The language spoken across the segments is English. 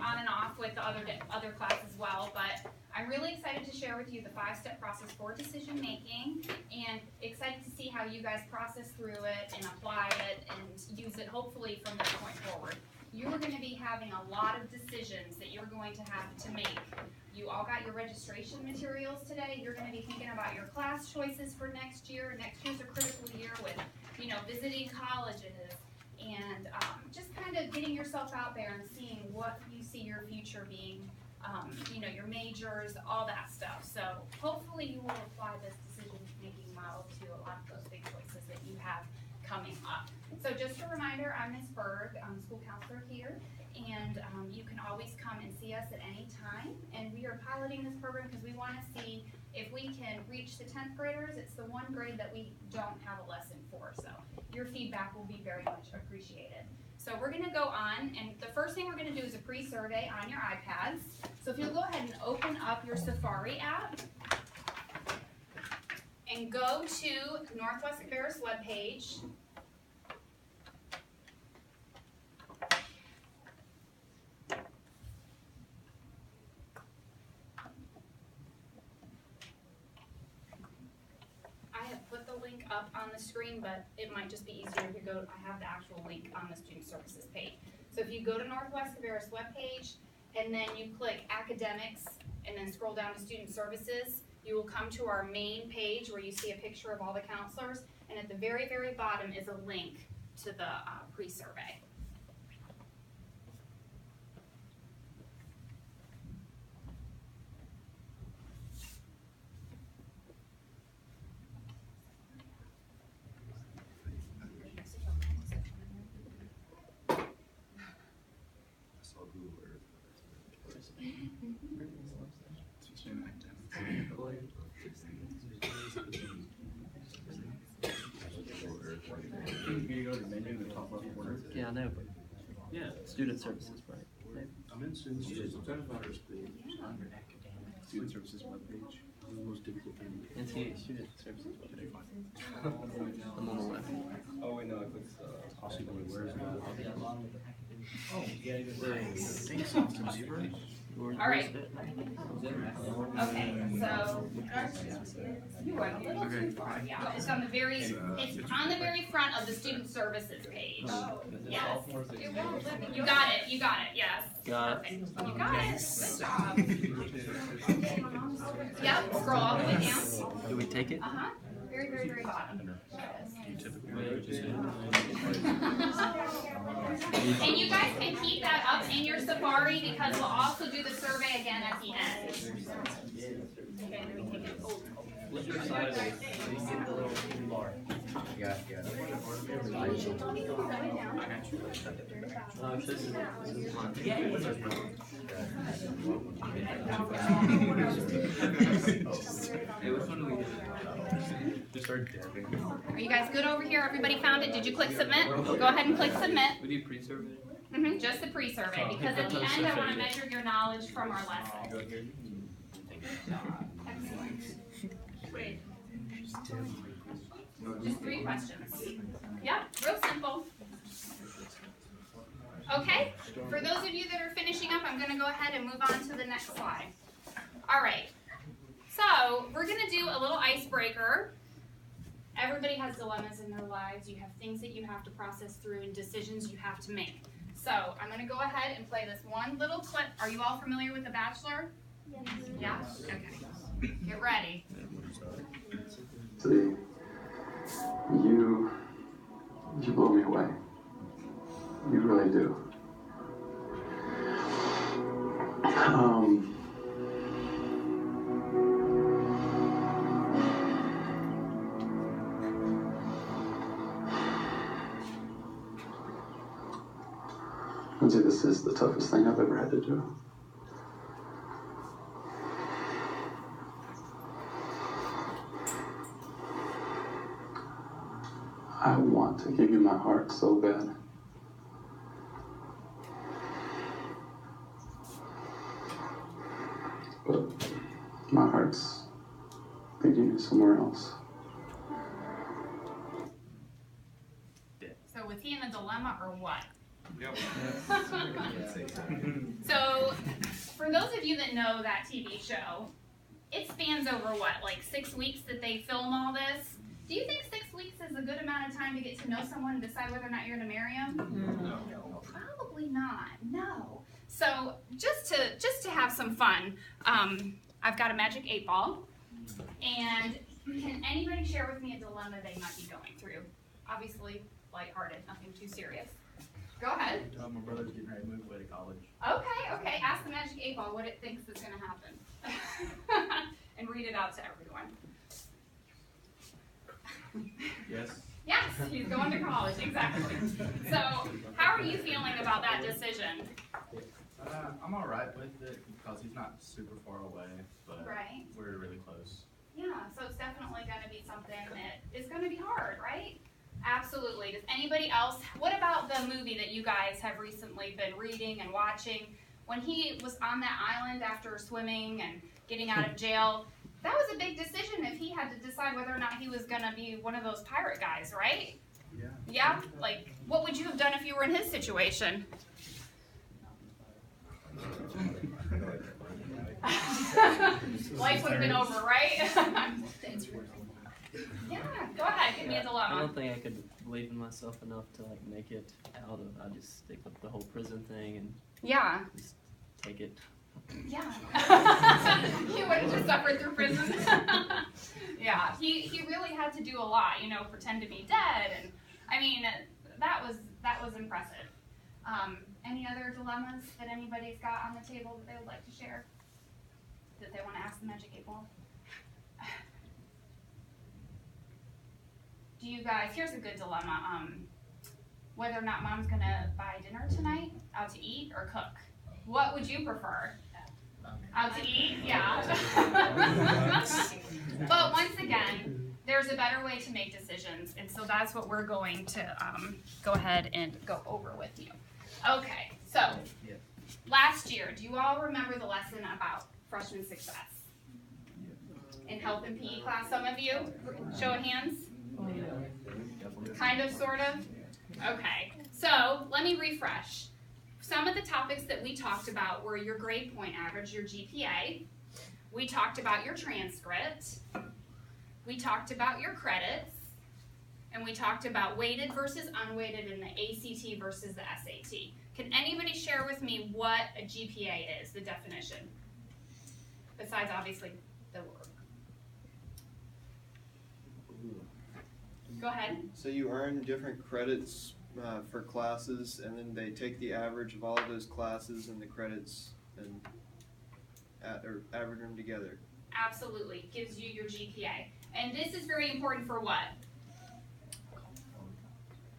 on and off with the other class as well, but I'm really excited to share with you the 5-step process for decision making, and excited to see how you guys process through it and apply it and use it hopefully from this point forward. You are going to be having a lot of decisions that you're going to have to make. You all got your registration materials today. You're going to be thinking about your class choices for next year. Next year's a critical year with, visiting colleges and just kind of getting yourself out there and seeing what you see your future being, your majors, all that stuff. So hopefully you will apply this decision-making model to a lot of those big choices that you have coming up. So just a reminder, I'm Ms. Berg, I'm the school counselor here, and you can always come and see us at any time. And we are piloting this program because we want to see if we can reach the 10th graders. It's the one grade that we don't have a lesson for, so your feedback will be very much appreciated. So we're going to go on, and the first thing we're going to do is a pre-survey on your iPads. So if you'll go ahead and open up your Safari app and go to Northwest Cabarrus webpage. Up on the screen, but it might just be easier to go. I have the actual link on the Student Services page. So if you go to Northwest Cabarrus webpage and then you click Academics and then scroll down to Student Services, you will come to our main page where you see a picture of all the counselors, and at the very, very bottom is a link to the pre-survey. Yeah, I know, but yeah, Student Services, right? I'm in Student Services. Student Services webpage. The most difficult thing. NCA Student Services webpage. I'm on the left. Oh wait, no, I clicked possibly where is that? Oh, thanks, Austin Zebra. All right. Okay, so you are a little too far. Yeah, it's on the very front of the Student Services page. Yes. You got it. You got it. Yes. Got it. Perfect. You got it. Good job. Yep. Scroll all the way down. Do we take it? Very, very, very bottom. And you guys can keep that up in your Safari because we'll also do the survey again at the end. Okay, let me take it. Oh. Flip your side of it. You get the little bar. Yeah. Just start dabbing. Are you guys good over here? Everybody found it? Did you click submit? Go ahead and click submit. We need pre-survey? Just the pre-survey, because at the end I want to measure your knowledge from our lesson. Excellent. Just 3 questions. Yep, real simple. Okay, for those of you that are finishing up, I'm going to go ahead and move on to the next slide. All right, so we're going to do a little icebreaker. Everybody has dilemmas in their lives. You have things that you have to process through and decisions you have to make. So I'm going to go ahead and play this one little clip. Are you all familiar with The Bachelor? Yes. Yeah? Okay. Get ready. Today, you blow me away. You really do. I'd say this is the toughest thing I've ever had to do. I want to give you my heart so bad. But my heart's beating me somewhere else. So was he in a dilemma or what? So, for those of you that know that TV show, it spans over what, like 6 weeks that they film all this? Do you think 6 weeks is a good amount of time to get to know someone and decide whether or not you're going to marry them? No. Probably not. No. So, just to have some fun, I've got a magic 8 ball, and can anybody share with me a dilemma they might be going through? Obviously, lighthearted, nothing too serious. Go ahead. My brother's getting ready to move away to college. Okay. Ask the magic 8 ball what it thinks is going to happen. And read it out to everyone. Yes. Yes, he's going to college, exactly. So, how are you feeling about that decision? I'm all right with it because he's not super far away, but Right. we're really close. Yeah, so it's definitely going to be something that is going to be hard, right? Absolutely. Does anybody else, what about the movie that you guys have recently been reading and watching? When he was on that island after swimming and getting out of jail, that was a big decision if he had to decide whether or not he was going to be one of those pirate guys, right? Yeah. Yeah? Like, what would you have done if you were in his situation? Life would have been over, right? Yeah, go ahead, give me a I dilemma. don't think I could believe in myself enough to like make it out of. I just stick with the whole prison thing and Yeah. just take it. Yeah. He would have just suffered through prison. Yeah, he really had to do a lot, pretend to be dead, and I mean that was impressive. Any other dilemmas that anybody's got on the table that they would like to share? That they want to ask the Magic 8 Ball? Do you guys, here's a good dilemma, whether or not mom's gonna buy dinner tonight, out to eat, or cook. What would you prefer? Out to eat? Yeah. But once again, there's a better way to make decisions, and so that's what we're going to go ahead and go over with you. Okay, so last year, do you all remember the lesson about freshman success? In health and PE class, some of you? Show of hands? Kind of, sort of? Okay, so let me refresh. Some of the topics that we talked about were your grade point average, your GPA. We talked about your transcript. We talked about your credits. And we talked about weighted versus unweighted in the ACT versus the SAT. Can anybody share with me what a GPA is, the definition? Besides, obviously, the work. Go ahead. So you earn different credits for classes, and then they take the average of all of those classes and the credits and average them together. Absolutely, gives you your GPA. And this is very important for what?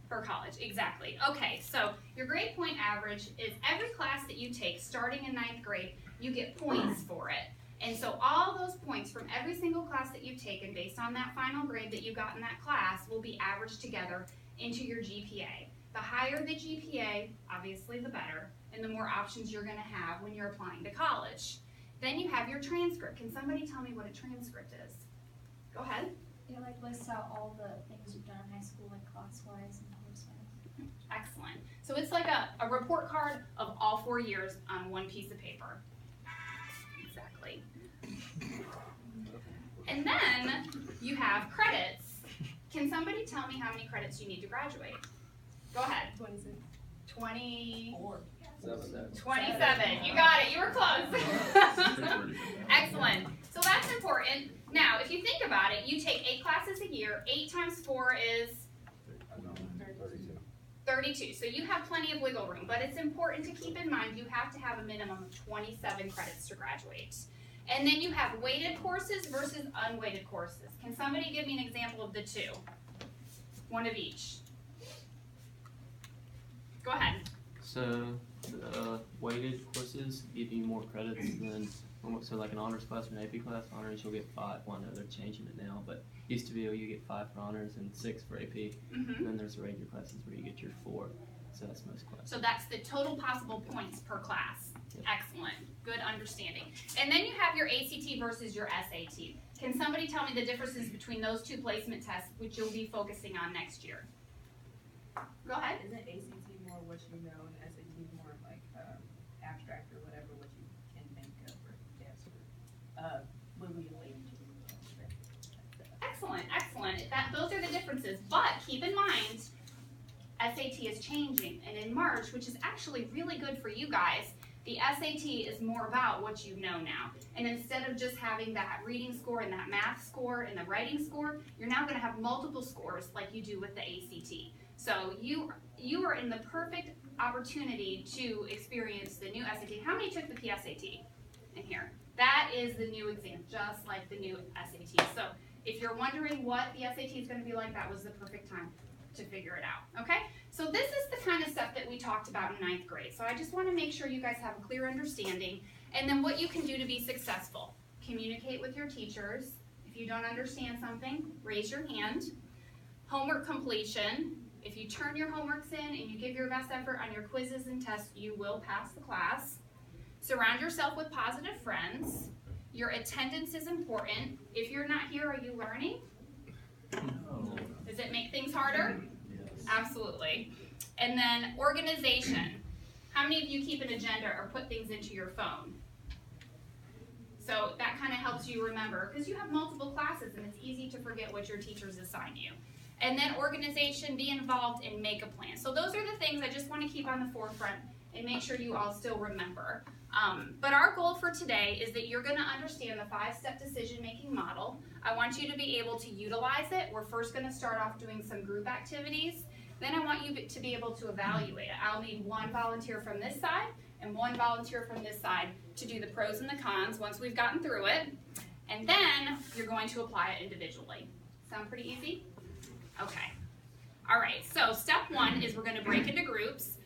For college, exactly. Okay, so your grade point average is every class that you take starting in 9th grade, you get points for it. And so all those points from every single class that you've taken based on that final grade that you got in that class will be averaged together into your GPA. The higher the GPA, obviously the better, and the more options you're going to have when you're applying to college. Then you have your transcript. Can somebody tell me what a transcript is? Go ahead. It lists out all the things you've done in high school, class-wise and course-wise. Excellent. So it's like a report card of all 4 years on one piece of paper. Exactly. And then you have credits. Can somebody tell me how many credits you need to graduate? Go ahead. 26. 24. 7. 27. You got it. You were close. Excellent. So that's important. Now, if you think about it, you take 8 classes a year. 8 times 4 is 32. So you have plenty of wiggle room, but it's important to keep in mind you have to have a minimum of 27 credits to graduate. And then you have weighted courses versus unweighted courses. Can somebody give me an example of the two? One of each. Go ahead. So, weighted courses give you more credits than, so like an honors class or an AP class, honors you'll get 5. Well, I know they're changing it now, but used to be you get 5 for honors and 6 for AP. Mm-hmm. And then there's regular classes where you get your 4. So that's most classes. So that's the total possible points per class. Yep. Excellent. Good understanding. And then you have your ACT versus your SAT. Can somebody tell me the differences between those two placement tests, which you'll be focusing on next year? Go ahead. Isn't ACT more what you know, and SAT is more like abstract or whatever, what you can think of or guess or will be related to. Excellent, excellent. Those are the differences. But keep in mind, SAT is changing, and in March, which is actually really good for you guys, the SAT is more about what you know now. And instead of just having that reading score and that math score and the writing score, you're now going to have multiple scores like you do with the ACT. So you are in the perfect opportunity to experience the new SAT. How many took the PSAT in here? That is the new exam, just like the new SAT. So if you're wondering what the SAT is going to be like, that was the perfect time to figure it out, okay? So this is the kind of stuff that we talked about in 9th grade. So I just want to make sure you guys have a clear understanding, and then what you can do to be successful. Communicate with your teachers. If you don't understand something, raise your hand. Homework completion. If you turn your homeworks in and you give your best effort on your quizzes and tests, you will pass the class. Surround yourself with positive friends. Your attendance is important. If you're not here, are you learning? No. Does it make things harder? Yes. Absolutely. And then organization. How many of you keep an agenda or put things into your phone? So that kind of helps you remember, because you have multiple classes and it's easy to forget what your teachers assign you. And then organization, be involved and make a plan. So those are the things I just want to keep on the forefront and make sure you all still remember. But our goal for today is that you're going to understand the 5-step decision-making model. I want you to be able to utilize it. We're first going to start off doing some group activities. Then I want you to be able to evaluate it. I'll need one volunteer from this side and one volunteer from this side to do the pros and the cons once we've gotten through it. And then you're going to apply it individually. Sound pretty easy? Okay. All right, so step 1 is we're going to break into groups.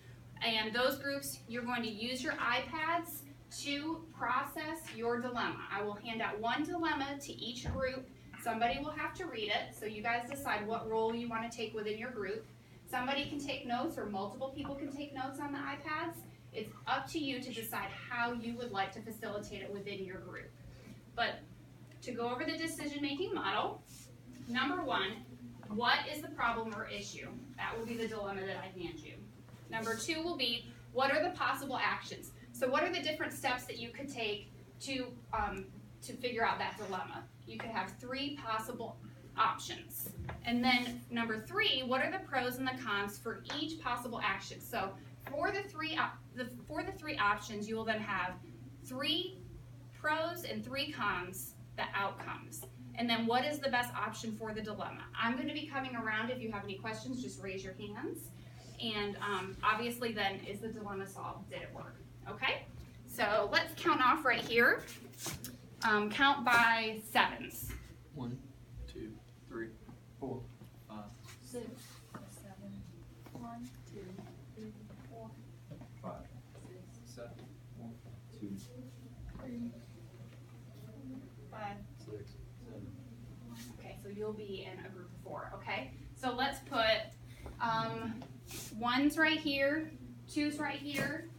And those groups, you're going to use your iPads to process your dilemma. I will hand out one dilemma to each group. Somebody will have to read it, so you guys decide what role you want to take within your group. Somebody can take notes, or multiple people can take notes on the iPads. It's up to you to decide how you would like to facilitate it within your group. But to go over the decision-making model, number 1, what is the problem or issue? That will be the dilemma that I hand you. Number 2 will be, what are the possible actions? So what are the different steps that you could take to figure out that dilemma? You could have 3 possible options. And then number 3, what are the pros and the cons for each possible action? So for the three options, you will then have 3 pros and 3 cons, the outcomes. And then what is the best option for the dilemma? I'm going to be coming around. If you have any questions, just raise your hands. And obviously then, is the dilemma solved? Did it work? Okay? So let's count off right here. Count by 7s. 1, 2, 3, 4, 5, 6, 7, 1, 2, 3, 4, 5, 6, 7, 1, 2, 3, 5. 6, 7. Okay, so you'll be in a group of 4, okay? So let's put 1s right here, 2s right here,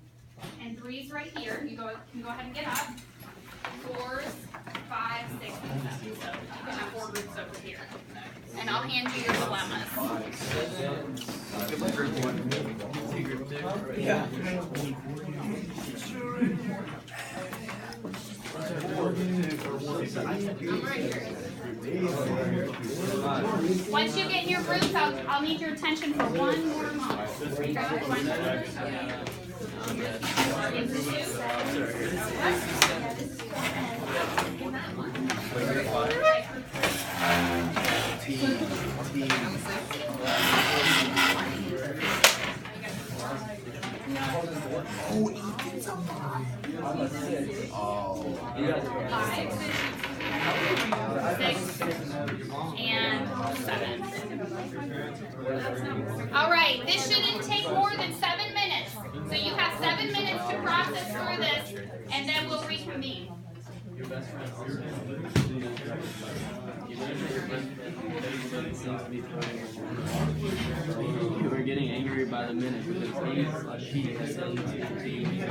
and 3s right here. You can go ahead and get up. 4s, 5s, 6, and 7. So you can have 4 groups over here. And I'll hand you your dilemmas. Yeah. I'm right here. Once you get in your groups, I'll need your attention for one more moment. You guys will find and 7. All right, this shouldn't take more than 7 minutes. So you have 7 minutes to process through this, and then we'll reconvene. Your best friend you were getting angry it by the minute because he has said he's continuing.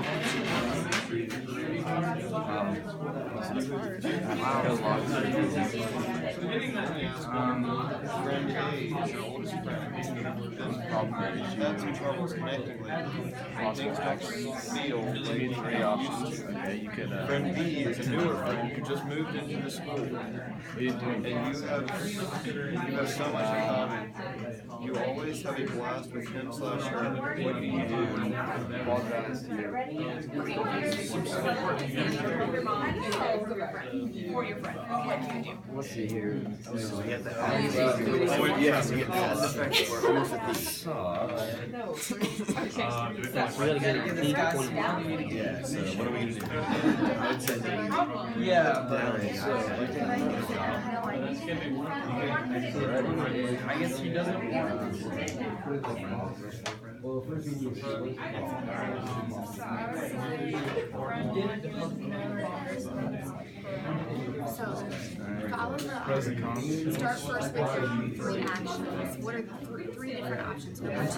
Friend A is your oldest friend. That's in trouble connecting lately. Things don't feel lately. Three options. Okay, you could. Friend B is a newer friend who just moved into the school. And you have so much in common. You always have a blast with him/her. What do you do? Apologize to you. For your friend, what do you do? Let's see here. So we have the Yes, we get that. That's really good. Yeah, so what are we gonna do? Yeah, I guess he doesn't want well, first we need to So, follow the, pros and cons. start first with your 3 actions. What are the three different options? Number 2.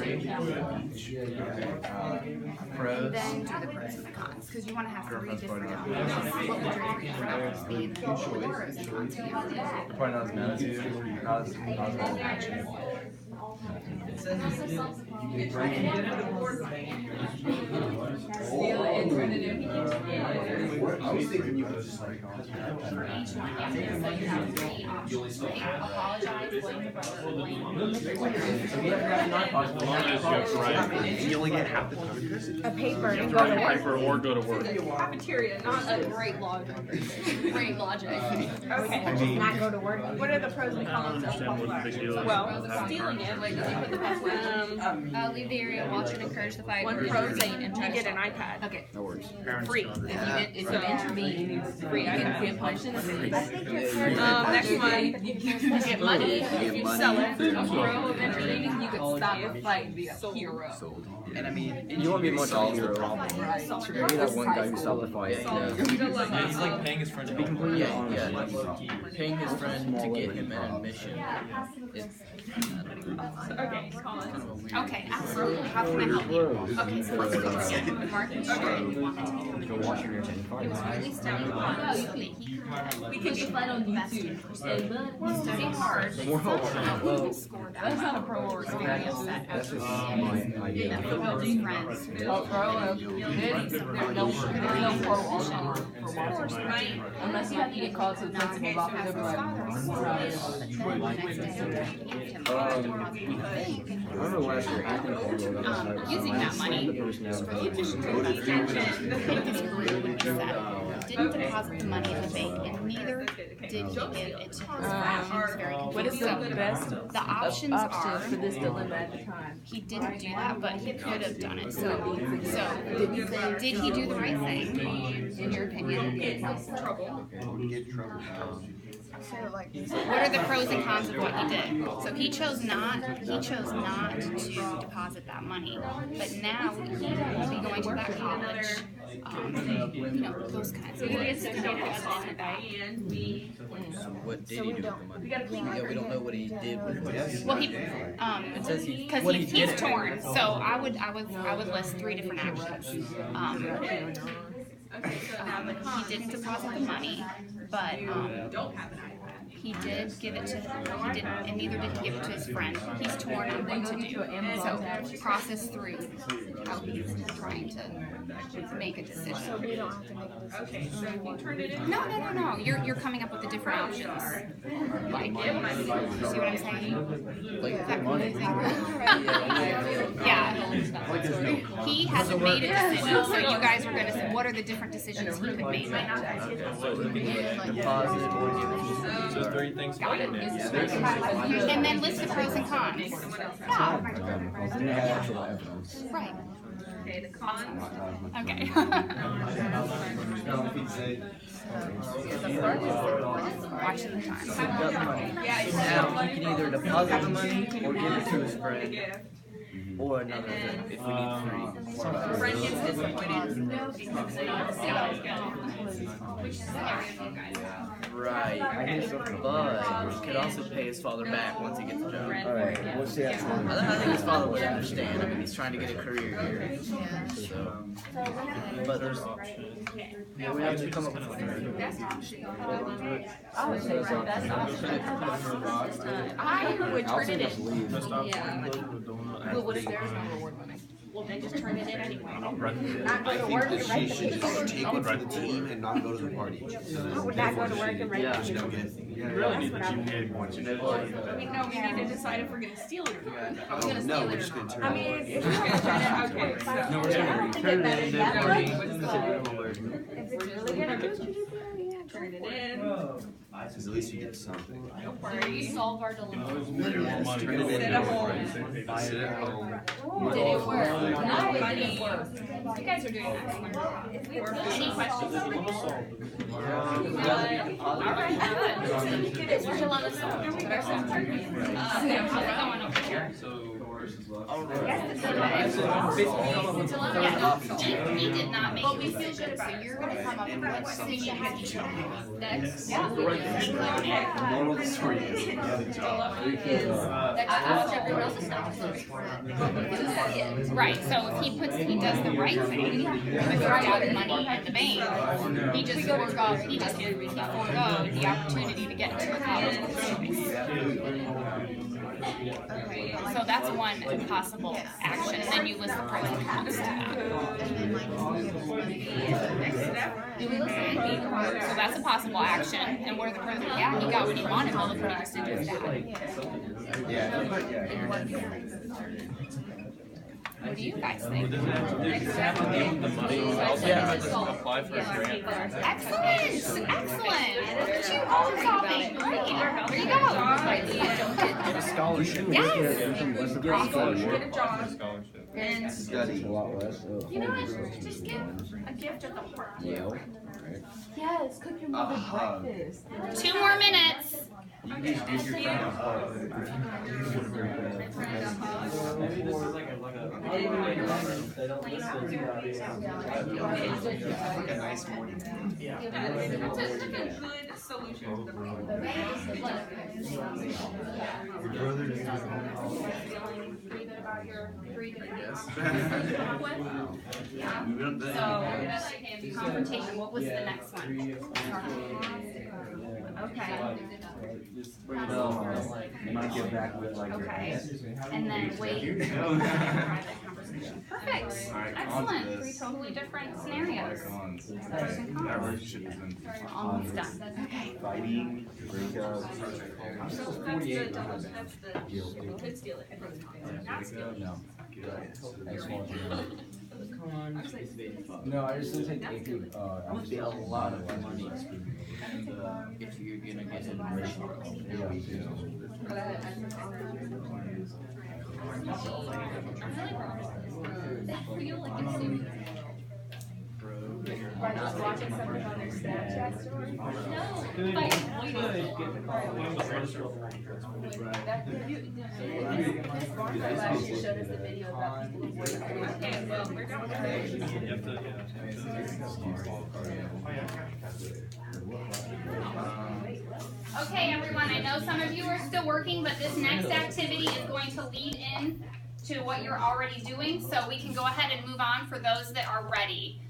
Pros. And then do the pros and the cons, because you want to have 3 different options. What would your 3 different options be? And then what would the pros and cons be? Probably not as mad as you. Not as action. For each one, yes. So you have 3 options. Apologize, blame the brother, blame You only get half the time. a paper and go to work. Or go to work. Cafeteria, not a great logic. Great logic. Okay. Not go to work. What are the pros and cons of well, stealing it, like, Leave the area, watch and encourage the fight. one pro is you get an iPad. Okay. That works. Free. If you intervene, free iPad. Next one, you get money if you sell it. Pro of intervening, you could stop a fight and be a hero. And I mean, you want to be much of a hero. Maybe that one guy who stopped the fight. Yeah, He's like paying his friend to be completely honest. Paying his friend to get him an admission is Okay, Colin. Okay, absolutely. How can I help you? Okay, so let's go. Mark and Sharon wanted to come Go in. watch your entertaining It was fight. really stout. No, you can make We can just fight on YouTube. He studied hard. He scored that. That's not a pro or He was very upset. That's just my Didn't idea. feel with his friends. Oh, pro, there's no pro right? Unless you have to get called to the principal about His the father was Spanish, but then the next day they gave him money. I remember last year Anthony called Using that money for the admission to the didn't deposit the money in the bank, and neither did he give it to his friend. He was very What is the confused. best The options are, for this dilemma at the time? he didn't do that, but he could have done it. So did he do the right thing, in your opinion? Trouble. What are the pros and cons of what he did? So he chose not to deposit that money, but now he will be going to that college. Those kinds of things. what did he do with the money? Yeah, we don't know what he did with the money. Well, It says because what he he's did. torn. So I would list 3 different actions. He didn't deposit the money, but Don't have an iPad. he did give it to he didn't, and neither did he give it to his friend. He's torn on what to do. So process through how he's trying to make a decision. Okay, so if you turn it in. No. You're coming up with the different options. Like, see what I'm saying? Like That money. Yeah. He hasn't made a decision, so you guys are gonna say, what are the different decisions he could make? Deposit or So 3 things. Got it. And then list the pros and cons. Yeah. Right. Okay, the cons. Okay. Watching the time. Yeah, it's now he can either deposit the money or give it to his friend. gift. Or another thing, if we need three. A friend gets disappointed because they don't see how it's going. Which is the area you guys have. Right. But he could also pay his father back once he gets a job. Alright, what's the actual? I think his father would understand. I mean, he's trying to get a career here. So, but there's Yeah, we have to come up with a Best option. I would say so. Best option. I would turn it in. leave. Yeah. But what if there's no reward money? Well, then just turn it in anyway. I think that she should just take it for the team and not go to the party. I would not go to work and write Yeah, it. she don't get. You really need the GPA points. We need to decide if we're gonna steal it or not. Are we gonna No, steal we're it just or gonna not? turn I it mean, over. if you're gonna turn it, okay, so. No, we're gonna Turn it in, then That we- If it's really gonna do what you do, yeah, turn it in. Because at least you get something. Don't worry. Solve our dilemma. Literally more money. Turn it in. Sit at home. Sit at home. Did it work? No, it didn't work. You guys are doing an excellent job. Any questions? Alright, good. We're still on the phone. How's it going over here? He did not make it. But we feel good about it. You're gonna come up with what thing you have to do next. Yeah. The moral of the story is get a job. Right, so if he does the right thing, with the right money in the bank, he just forego the opportunity to get into a college of his choice. So that's one possible action, and then you list the pros and cons to that. So that's a possible action, and what are the pros? Yeah, he got what he wanted, well, look what he has to do with that. What do you guys think? Does it have to deal with the money? Yeah. Just apply for a grant. Excellent, excellent. Look at you all solving. Great. There you go. get a scholarship. Yes. Scholarship. Get a job. Scholarship. And Study. A lot less. You know what? Just give a gift at the park. Yale. yes, cook your mother breakfast. 2 more minutes. Maybe this is like they don't list those Like a nice morning. That's a good solution to the problem. Pretty good about your 3 different Yes. So, confrontation, what was the next one? Okay. Just bring it up. You might get back with like your. Okay. And then wait. Private conversation. Perfect. Excellent. 3 totally different scenarios. Pros and cons. Almost done. Okay. Fighting, breakup. That's the, we could steal it. Not steal it. No. No, I just didn't take AP. It would be a lot of money if you're gonna get an admission. Okay, everyone, I know some of you are still working, but this next activity is going to lead in to what you're already doing, so we can go ahead and move on for those that are ready.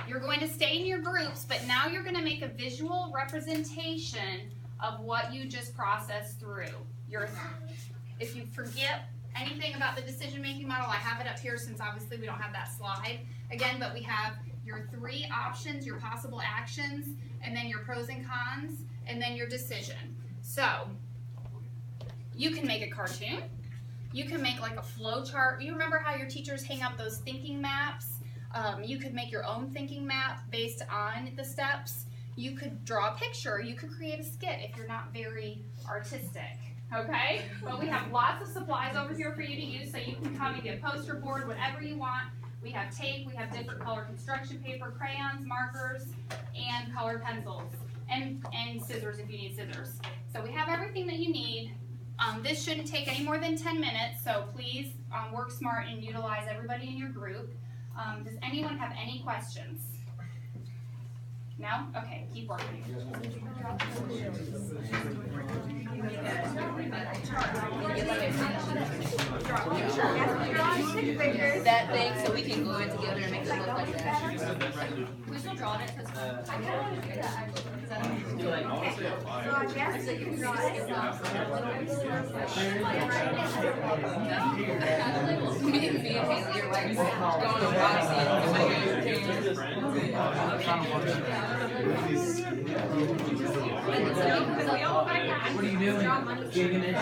You're going to stay in your groups, but now you're going to make a visual representation of what you just processed through. If you forget anything about the decision-making model, I have it up here since obviously we don't have that slide again, but we have your 3 options, your possible actions, and then your pros and cons, and then your decision. So, you can make a cartoon. You can make like a flow chart. You remember how your teachers hang up those thinking maps? You could make your own thinking map based on the steps. You could draw a picture. You could create a skit if you're not very artistic. Okay? But we have lots of supplies over here for you to use, so you can come and get a poster board, whatever you want. We have tape, we have different color construction paper, crayons, markers, and colored pencils, and scissors if you need scissors. So we have everything that you need This shouldn't take any more than 10 minutes, so please work smart and utilize everybody in your group. Does anyone have any questions? No? Okay, keep working. That thing, so we can glue it together and make it look like that. We still draw it because I kind of want to do that actually. Okay, so I guess that you can draw it. Me and Haley are like going to What are you doing? Getting an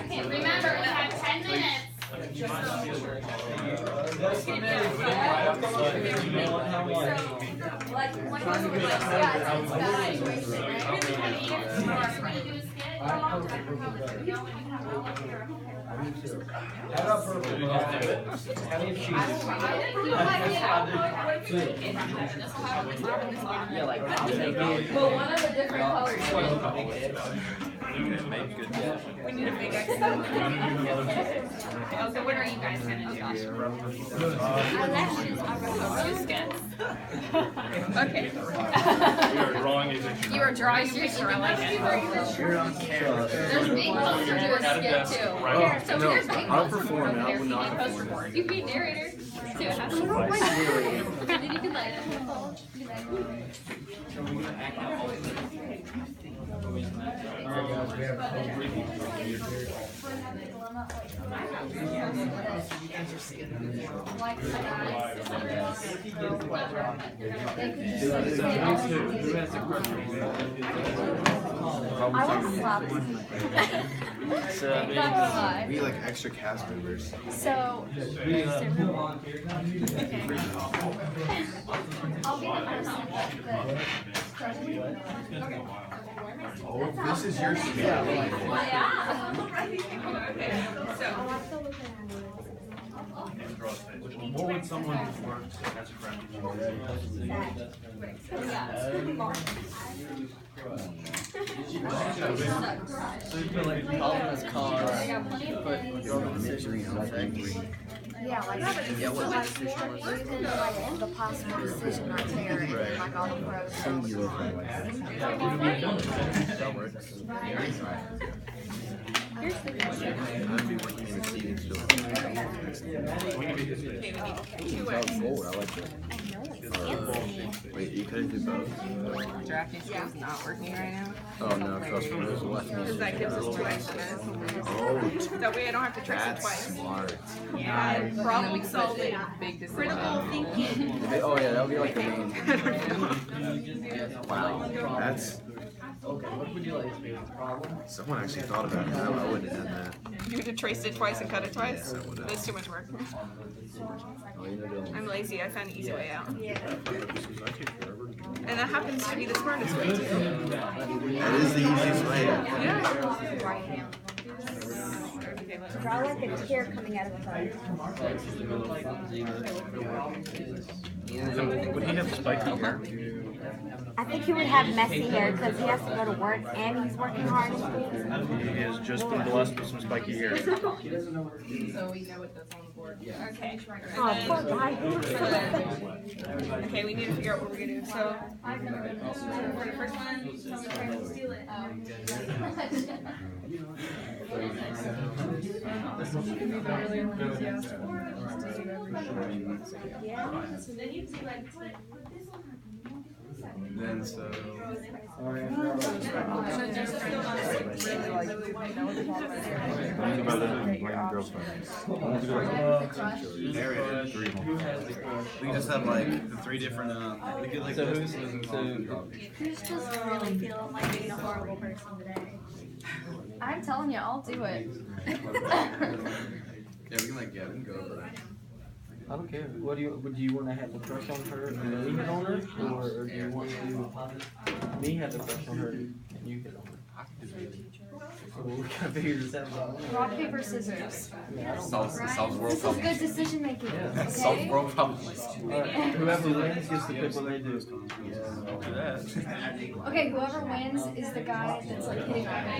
Okay, remember, we have 10 minutes. Yeah, like, Well, one of the different colors. We need a big X. Oh, so what are you guys gonna do? Skits. Okay. You are drawing your picture, I like it. There's big posters to a skit too. So here's big I'll posters. perform it, I will not Poster perform. board. You can be narrator. See what happens. And then you can light it. Who has a question? I want to slap. We like extra cast members. So, I'll be the person. Oh, this is your scale. Yeah. What would someone who's worked as a friend do? So you put like Calvin's car, put your decisions on Yeah, like, so like, you can like the possible decision right there, and then like all the pros. That works. Here's the question. I'd be working in receiving still. Forward, I like that. Wait, you couldn't do both? Drafting skills not working right now. Oh no, trust me, there's left. Because that gives us 2 extra minutes. Oh, That way I don't have to trace it that's twice. smart. Yeah, problem solving, Big decision. critical thinking. Oh yeah, that would be like the main. Wow, that's, Okay, what would you like to be a problem? someone actually thought about it. I wouldn't have done that. You would have traced it twice and cut it twice? That's too much work. Oh, you know, doing. I'm lazy, I found an easy way out. And that happens to be the smartest way too. That is the easiest way. Yeah. Draw like a tear coming out of a Would he have spiky hair? I think he would have messy hair because he has to go to work and he's working hard in school. He has just been blessed with some spiky hair. So we know what that's on the board. Okay. Oh, poor guy. Okay, we need to figure out what we're gonna do. So, for the first one, someone's trying to steal it. Then so. Who has the crush? We just have like the 3 different, we get like. So who's, Who's just really feeling like being a horrible person today? I'm telling you, I'll do it. Yeah, we can let Gavin go, but. I don't care. What do you, would you want to have a crush on her and then you hit on her? Or do you want to me have a crush on her and you hit on her? we gotta figure this out. Rock, paper, scissors. Solves world This is problems. good decision making, Solves okay? world problems. Whoever wins gets to pick what they do. Okay, whoever wins is the guy that's like hitting on me.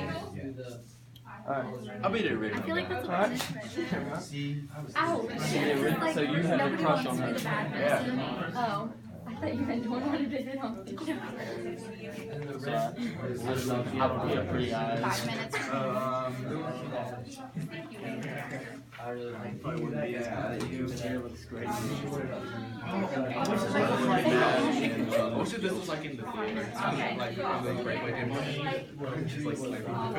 Alright. I'll be there, Rick. I feel like that's a Alright. punishment. Ouch. Like, So you had a nobody crush wants on to be her. the bad person. Oh, I thought you meant no one wanted to hit on me. So I don't know if you have pretty eyes. 5 minutes. I really like you. Your hair looks great. I wish this was like in the theater. It's like really great way to just like Now I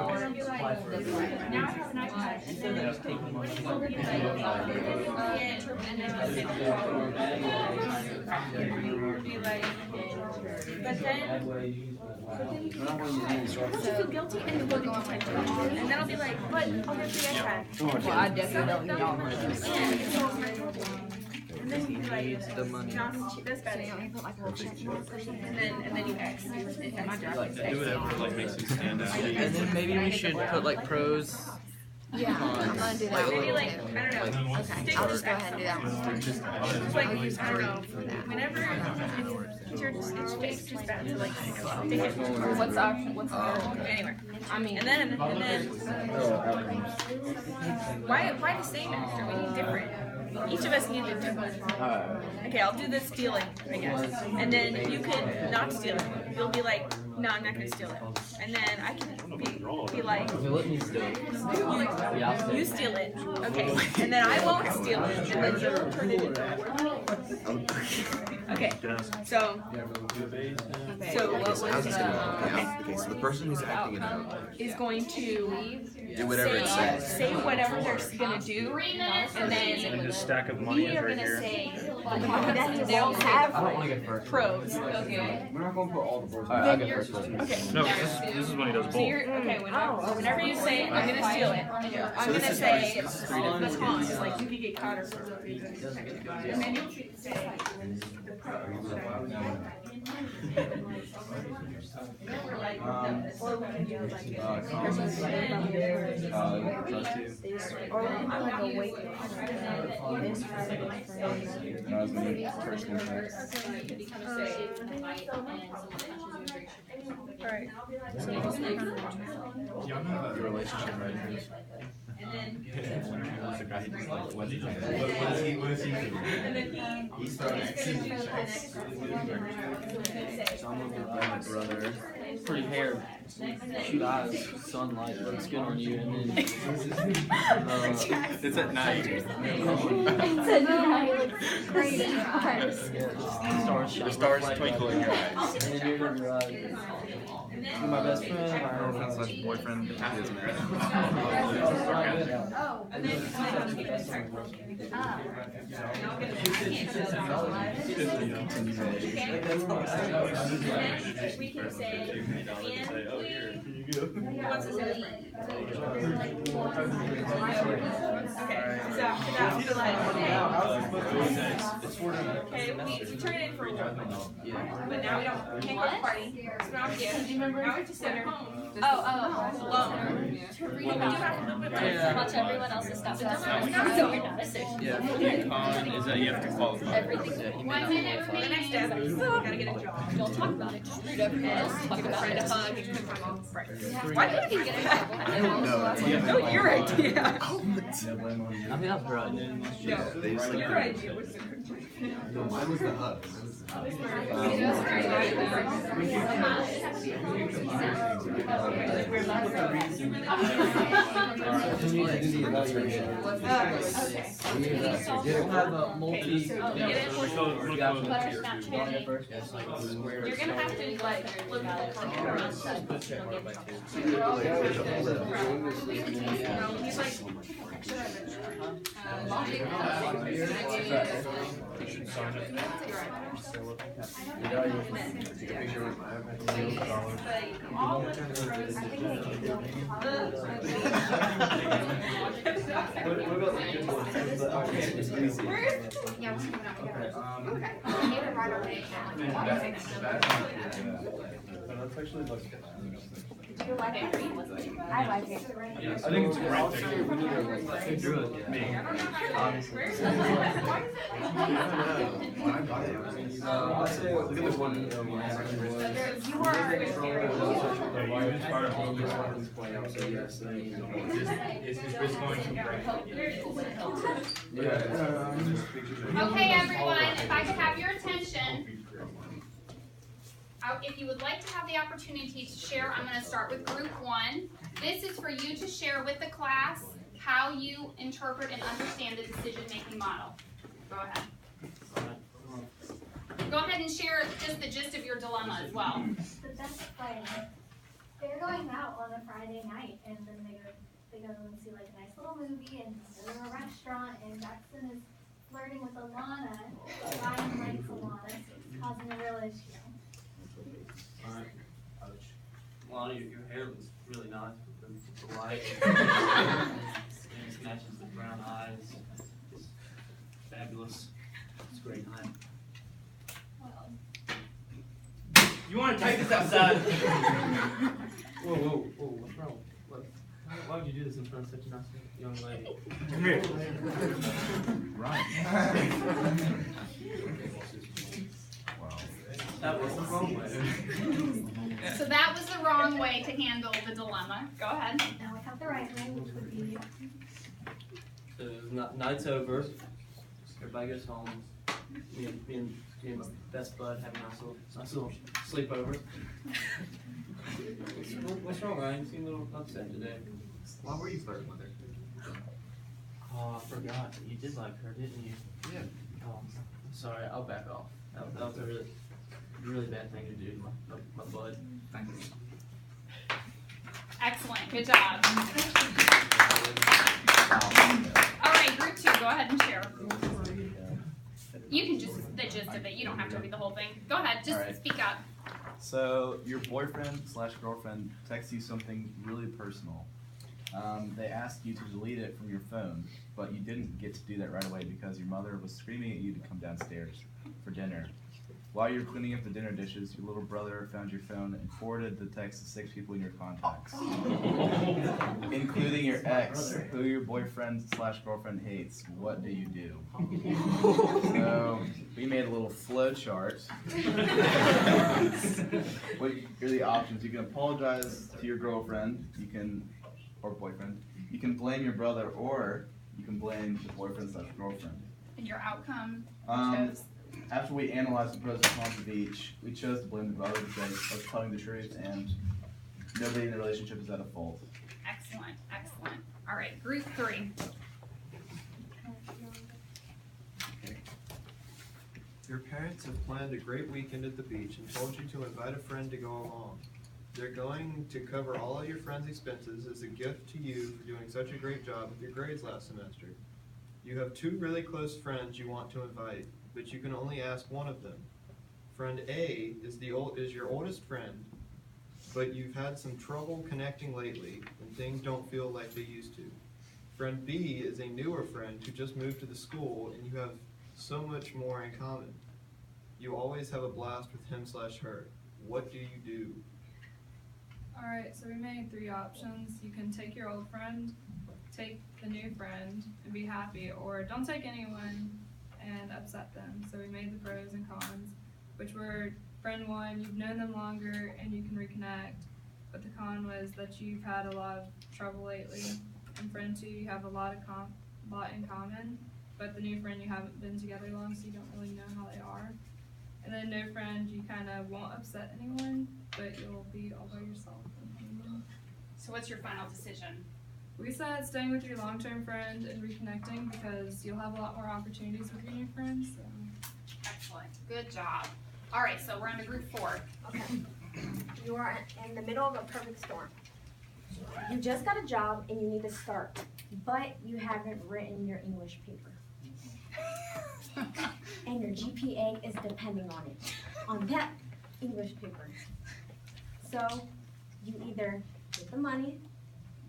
have an iPad. But then feel guilty and then go to detention. And then I'll be like, but I'll get the iPad. Well, I definitely don't need all my And then you be like, the money. John, this bad. And then you X. And my job is do whatever like makes you stand out. And then maybe we should put like pros. Yeah, I'm gonna do that. Maybe like, I don't know. Okay, I'll just go ahead and do that one. Just like, I don't know. Whenever it's just bad to like take it. What's the option? What's the Anyway, I mean, and then why the same actor? We need different. Each of us need a different. Okay, I'll do the stealing, I guess. And then you could not steal it. You'll be like, no, I'm not gonna steal it. And then I can be like, Let me steal. you steal it. Okay. And then I won't steal it. And then you'll turn it into. Okay. So what was How's this gonna work? Okay, so the person who's acting it out is going to do whatever it says. say whatever they're gonna do, and then This stack of money we is are right gonna here. say they'll have pros. Okay. We're not going for all the boards. Alright, I'll go first. Okay. No, this is when he does So both. you're okay. Whenever you say I'm gonna steal it, I'm gonna say the cons. Like you could get caught or something. And then you'll say the pros. Alright. Your relationship right here. And then Who's the guy who just like what is he? and then He's throwing So I'm looking at my brother. Pretty hair, cute eyes, sunlight looks good on you, and then It's at night. It's a night. Great in your eyes. stars shine. The stars twinkle in your eyes. And then you're gonna be like, you're my best friend. Girlfriend / boyfriend. He doesn't matter. we can say what's his name? Okay, so after that, we'll be like, okay, we turn it in for a while. But now we can't go to the party. So now we do. Now we just sit at home. Alone. We do have a little bit more. Watch everyone else's stuff. It doesn't No, matter. so you're not a six. The con is that you have to qualify. Everything. 1 minute The next remaining. step is we gotta get a job. Don't talk about it. Just read everything else. Talk about Friend a it. hug and cook my mom's breakfast. Why did you get that? I don't know. No, your idea. I mean, that's right. No, They just like your idea was to cook. no, mine was the hug. We'll have a multi. You're gonna have to like look at the camera and stuff. He's like, Yeah, we're coming up together. Okay. I need it right away. That's actually like. You like it? I like it. I think it's a great thing. We need to like drew it. Honestly. I'll say, look at this one. You are. Okay, everyone, if I could have your attention. If you would like to have the opportunity to share, I'm going to start with group 1. This is for you to share with the class how you interpret and understand the decision-making model. Go ahead. Go ahead and share just the gist of your dilemma as well. The best friend, they're going out on a Friday night, and then they go and see like a nice little movie, and go to a restaurant, and Jackson is flirting with Alana. Ryan likes Alana, so it's causing a real issue. Alright. Lonnie, your hair looks really nice with the light. It matches the brown eyes. It's fabulous. It's a great night. You want to take this outside? Whoa, whoa, whoa, what's wrong? Why would you do this in front of such a nice young lady? Come here. Right. That was the wrong way. So that was the wrong way to handle the dilemma. Go ahead. Now we have the right way, which would be So night's over. Everybody goes home. Me and my best bud have a nice little sleepover. What's wrong, Ryan? You seem a little upset today. Why were you flirting with her? Oh, I forgot. You did like her, didn't you? Yeah. Oh, sorry. I'll back off. That was a really bad thing to do, my bud. Thank you. Excellent. Good job. All right, group 2, go ahead and share. You can just, the gist of it. You don't have to read the whole thing. Go ahead, just Alright. speak up. So your boyfriend/girlfriend texts you something really personal. They asked you to delete it from your phone, but you didn't get to do that right away because your mother was screaming at you to come downstairs for dinner. While you were cleaning up the dinner dishes, your little brother found your phone and forwarded the text to 6 people in your contacts, including your ex, who your boyfriend/girlfriend hates. What do you do? So we made a little flow chart. What are the options? You can apologize to your girlfriend, or boyfriend. You can blame your brother, or you can blame the boyfriend/girlfriend. And your outcome chose. After we analyzed the pros and cons of each, we chose to blame the brother because of telling the truth, and nobody in the relationship is at a fault. Excellent, excellent. All right, group 3. Your parents have planned a great weekend at the beach and told you to invite a friend to go along. They're going to cover all of your friends' expenses as a gift to you for doing such a great job with your grades last semester. You have 2 really close friends you want to invite, but you can only ask one of them. Friend A is your oldest friend, but you've had some trouble connecting lately and things don't feel like they used to. Friend B is a newer friend who just moved to the school and you have so much more in common. You always have a blast with him/her. What do you do? Alright, so we made 3 options. You can take your old friend, take the new friend, and be happy, or don't take anyone and upset them. So we made the pros and cons, which were friend 1, you've known them longer and you can reconnect, but the con was that you've had a lot of trouble lately. And friend 2, you have a lot in common, but the new friend you haven't been together long, so you don't really know how they are. And then no friend, you kind of won't upset anyone, but you'll be all by yourself. So what's your final decision? We said staying with your long-term friend and reconnecting because you'll have a lot more opportunities with your new friends. So. Excellent. Good job. All right, so we're on to group 4. Okay. You are in the middle of a perfect storm. You just got a job and you need to start, but you haven't written your English paper. And your GPA is depending on that English paper. So you either get the money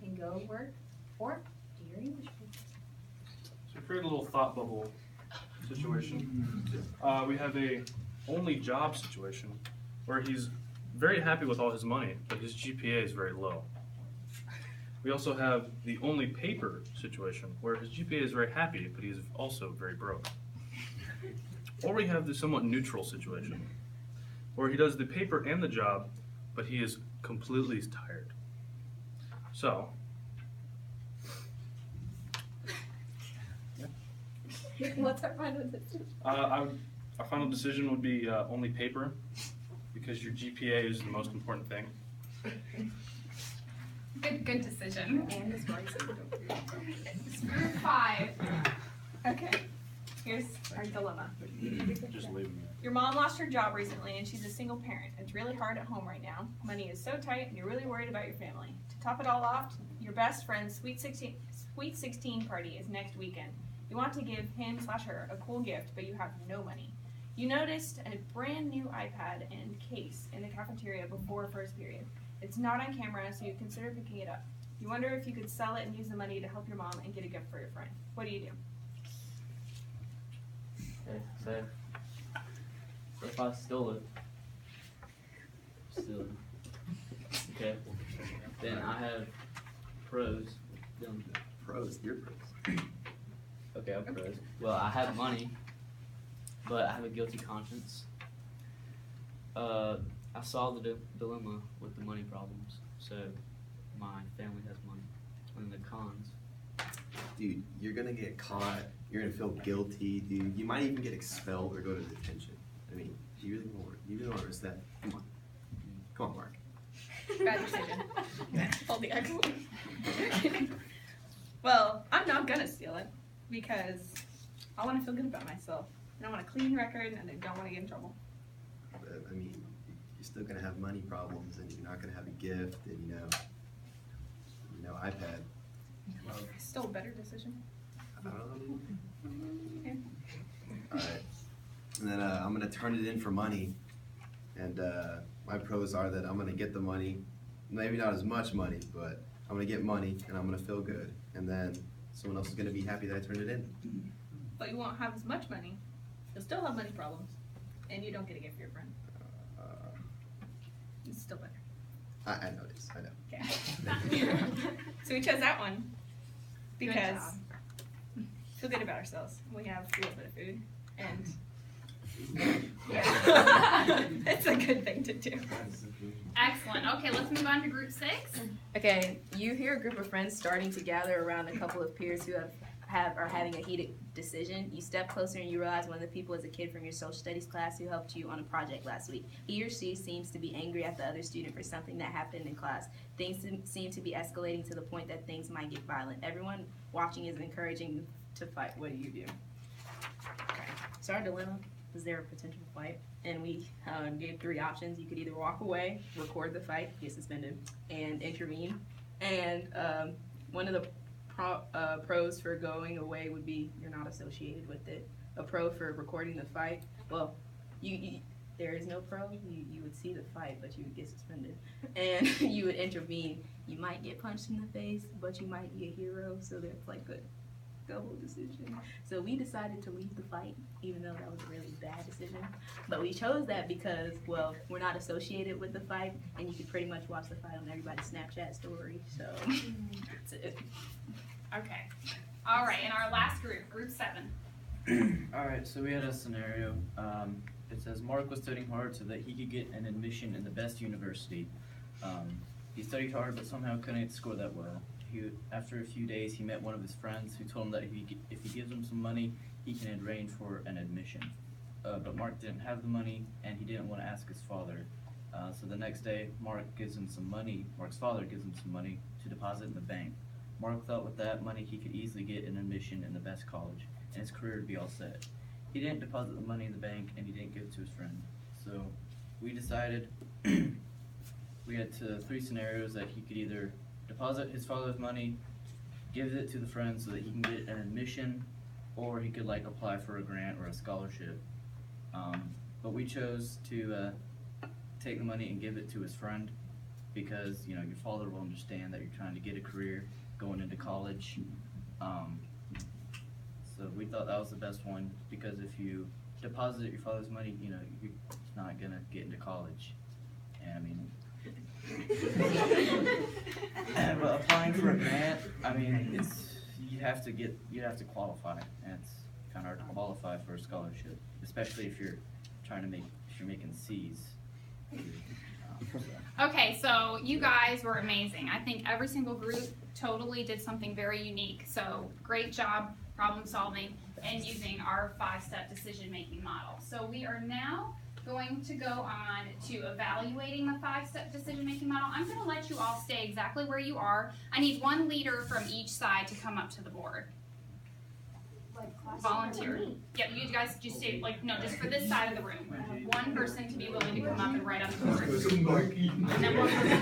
and go work, or do your English paper. So create a little thought bubble situation. We have a only job situation where he's very happy with all his money, but his GPA is very low. We also have the only paper situation, where his GPA is very happy, but he's also very broke. Or we have the somewhat neutral situation, where he does the paper and the job, but he is completely tired. So, What's our final decision? our final decision would be only paper, because your GPA is the most important thing. Good decision. And this one. Group 5. Okay, here's our dilemma. Just leave me. Your mom lost her job recently and she's a single parent. It's really hard at home right now. Money is so tight and you're really worried about your family. To top it all off, your best friend's Sweet 16 party is next weekend. You want to give him/her a cool gift, but you have no money. You noticed a brand new iPad and case in the cafeteria before first period. It's not on camera, so you consider picking it up. You wonder if you could sell it and use the money to help your mom and get a gift for your friend. What do you do? Okay, so if I stole it, okay, then I have pros. Pros, you're pros. Okay, I'm pros. Well, I have money, but I have a guilty conscience. I saw the dilemma with the money problems, so my family has money. And the cons. Dude, you're gonna get caught. You're gonna feel guilty, dude. You might even get expelled or go to detention. I mean, you really want to risk that? Come on, Mark. Bad decision. Hold the X. Well, I'm not gonna steal it because I want to feel good about myself. And I want a clean record and I don't want to get in trouble. But, I mean, you're still gonna have money problems, and you're not gonna have a gift, and iPad. Still a better decision. Okay. Alright. And then I'm gonna turn it in for money. And my pros are that I'm gonna get the money. Maybe not as much money, but I'm gonna get money and I'm gonna feel good. And then someone else is gonna be happy that I turned it in. But you won't have as much money. You'll still have money problems. And you don't get a gift for your friend. It's still better. I know it is, I know. Okay. So we chose that one because feel good about ourselves. We have a little bit of food and it's a good thing to do. Excellent. Okay, let's move on to group 6. Okay, you hear a group of friends starting to gather around a couple of peers who are having a heated decision. You step closer and you realize one of the people is a kid from your social studies class who helped you on a project last week. He or she seems to be angry at the other student for something that happened in class. Things seem to be escalating to the point that things might get violent. Everyone watching is encouraging to fight. What do you do? Okay. So our dilemma was there a potential fight, and we gave 3 options. You could either walk away, record the fight, get suspended, and intervene. And one of the pros for going away would be you're not associated with it. A pro for recording the fight, well, there is no pro. You would see the fight, but you would get suspended. And you would intervene. You might get punched in the face, but you might be a hero, so that's like a double decision. So we decided to leave the fight, even though that was a really bad decision. But we chose that because, well, we're not associated with the fight, and you could pretty much watch the fight on everybody's Snapchat story, so that's it. Okay. All right, and our last group, group 7. Alright, so we had a scenario. It says Mark was studying hard so that he could get an admission in the best university. He studied hard but somehow couldn't score that well. After a few days, he met one of his friends who told him that if he gives him some money, he can arrange for an admission. But Mark didn't have the money, and he didn't want to ask his father. So the next day, Mark's father gives him some money to deposit in the bank. Mark thought with that money he could easily get an admission in the best college, and his career would be all set. He didn't deposit the money in the bank, and he didn't give it to his friend. So we decided we had 3 scenarios that he could either deposit his father's money, give it to the friend so that he can get an admission, or he could apply for a grant or a scholarship. But we chose to take the money and give it to his friend because your father will understand that you're trying to get a career going into college. So we thought that was the best one because if you deposit your father's money, you're not gonna get into college. Yeah, I mean, but applying for a grant, I mean, you have to qualify, and it's kind of hard to qualify for a scholarship, especially if you're making C's. Okay, so you guys were amazing. I think every single group totally did something very unique. So great job problem solving and using our 5-step decision-making model. So we are now going to go on to evaluating the 5-step decision-making model. I'm going to let you all stay exactly where you are. I need one leader from each side to come up to the board. Volunteer. Yep, you guys just stay, just for this side of the room. One person to be willing to come up and write on the board. And then one person.